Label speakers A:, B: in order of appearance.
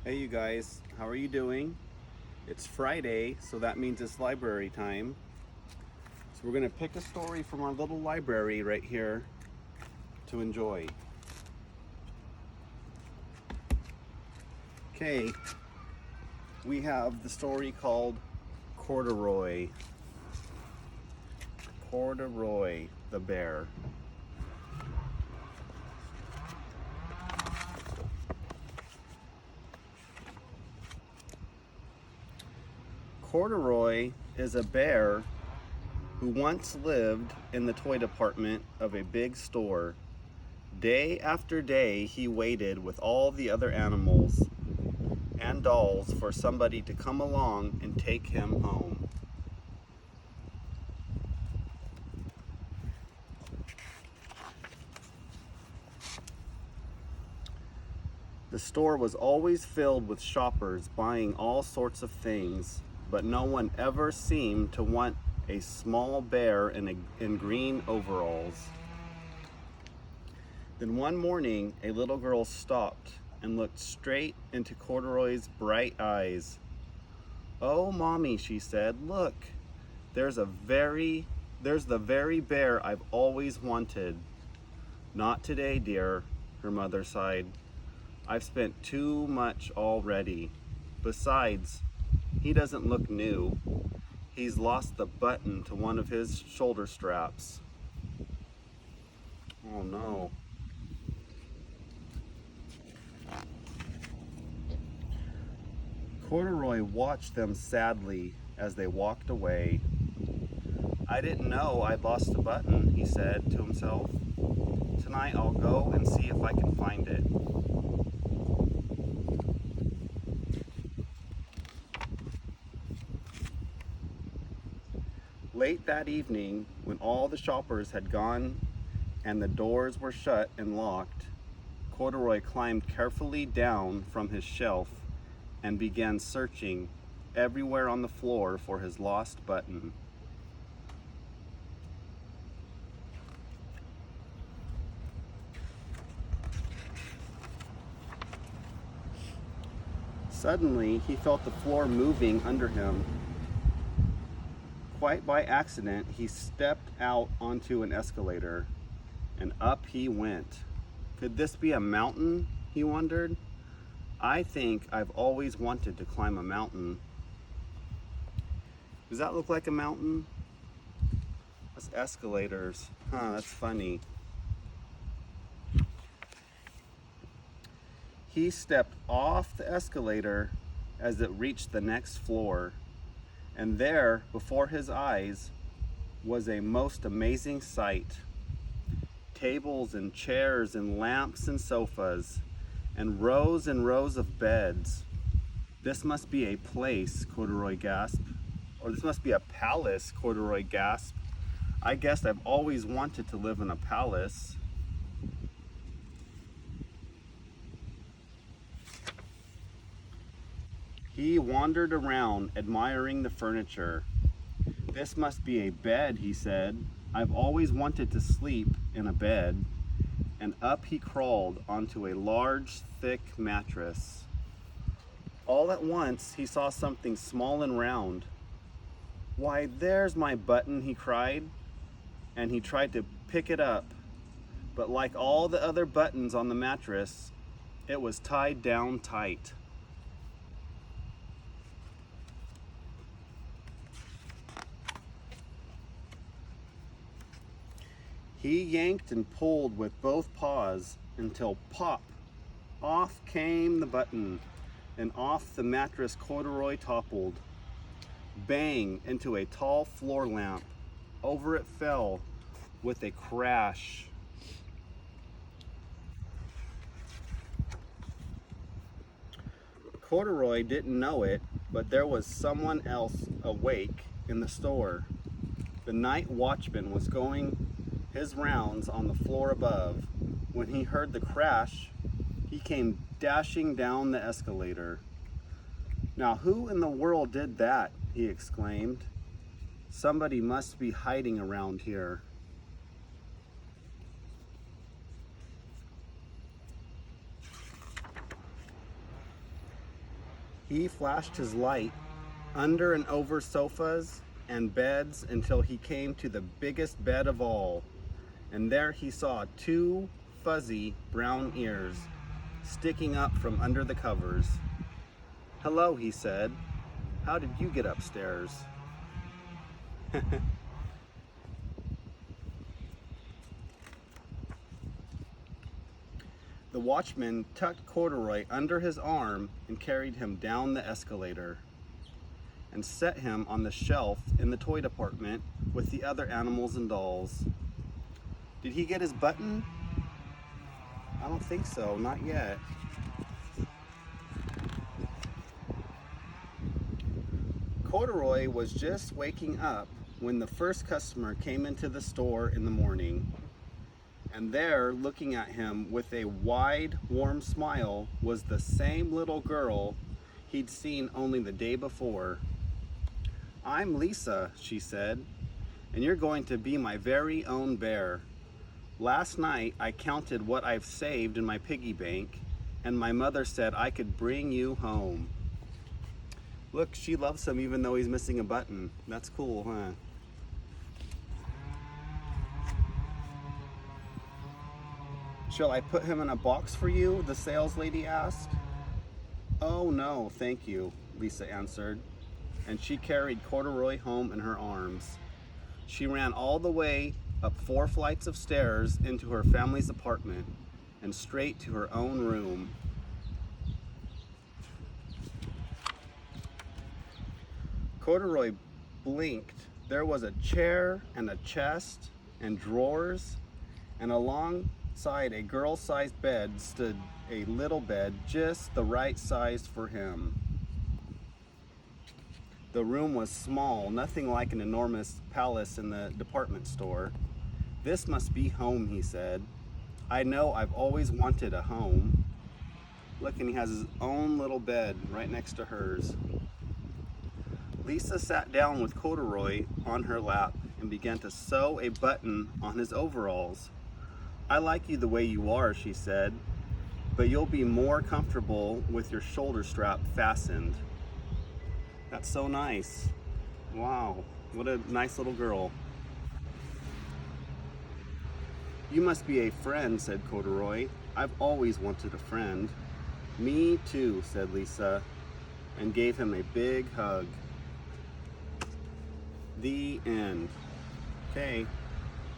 A: Hey you guys, how are you doing? It's Friday, so that means it's library time. So we're gonna pick a story from our little library right here to enjoy. Okay, we have the story called Corduroy. Corduroy the bear. Corduroy is a bear who once lived in the toy department of a big store. Day after day, he waited with all the other animals and dolls for somebody to come along and take him home. The store was always filled with shoppers buying all sorts of things, but no one ever seemed to want a small bear in green overalls. Then one morning, a little girl stopped and looked straight into Corduroy's bright eyes. "Oh, Mommy," she said, "look, there's the very bear I've always wanted." "Not today, dear," her mother sighed. "I've spent too much already. Besides, he doesn't look new. He's lost the button to one of his shoulder straps." Oh no. Corduroy watched them sadly as they walked away. "I didn't know I'd lost the button," he said to himself. "Tonight I'll go and see if I can find it." Late that evening, when all the shoppers had gone and the doors were shut and locked, Corduroy climbed carefully down from his shelf and began searching everywhere on the floor for his lost button. Suddenly, he felt the floor moving under him. Quite by accident, he stepped out onto an escalator, and up he went. Could this be a mountain? He wondered. "I think I've always wanted to climb a mountain." Does that look like a mountain? That's escalators. Huh, that's funny. He stepped off the escalator as it reached the next floor, and there, before his eyes, was a most amazing sight. Tables and chairs and lamps and sofas, and rows of beds. "This must be a place," Corduroy gasped. "Or this must be a palace," Corduroy gasped. "I guess I've always wanted to live in a palace." He wandered around, admiring the furniture. "This must be a bed," he said. "I've always wanted to sleep in a bed." And up he crawled onto a large, thick mattress. All at once, he saw something small and round. "Why, there's my button," he cried, and he tried to pick it up. But like all the other buttons on the mattress, it was tied down tight. He yanked and pulled with both paws until pop, off came the button, and off the mattress Corduroy toppled. Bang into a tall floor lamp. Over it fell with a crash. Corduroy didn't know it, but there was someone else awake in the store. The night watchman was going his rounds on the floor above. When he heard the crash, he came dashing down the escalator. "Now, who in the world did that?" he exclaimed. "Somebody must be hiding around here." He flashed his light under and over sofas and beds until he came to the biggest bed of all. And there he saw two fuzzy brown ears sticking up from under the covers. "Hello," he said. "How did you get upstairs?" The watchman tucked Corduroy under his arm and carried him down the escalator and set him on the shelf in the toy department with the other animals and dolls. Did he get his button? I don't think so, not yet. Corduroy was just waking up when the first customer came into the store in the morning. And there, looking at him with a wide, warm smile, was the same little girl he'd seen only the day before. "I'm Lisa," she said, "and you're going to be my very own bear. Last night I counted what I've saved in my piggy bank, and my mother said I could bring you home." Look, she loves him even though he's missing a button. That's cool, huh? "Shall I put him in a box for you?" the sales lady asked. "Oh no, thank you," Lisa answered, and she carried Corduroy home in her arms. She ran all the way up 4 flights of stairs into her family's apartment and straight to her own room. Corduroy blinked. There was a chair and a chest and drawers, and alongside a girl-sized bed stood a little bed just the right size for him. The room was small, nothing like an enormous palace in the department store. "This must be home," he said. "I know I've always wanted a home." Look, and he has his own little bed right next to hers. Lisa sat down with Corduroy on her lap and began to sew a button on his overalls. "I like you the way you are," she said, "but you'll be more comfortable with your shoulder strap fastened." That's so nice. Wow, what a nice little girl. "You must be a friend," said Corduroy. "I've always wanted a friend." "Me too," said Lisa, and gave him a big hug. The end. Okay.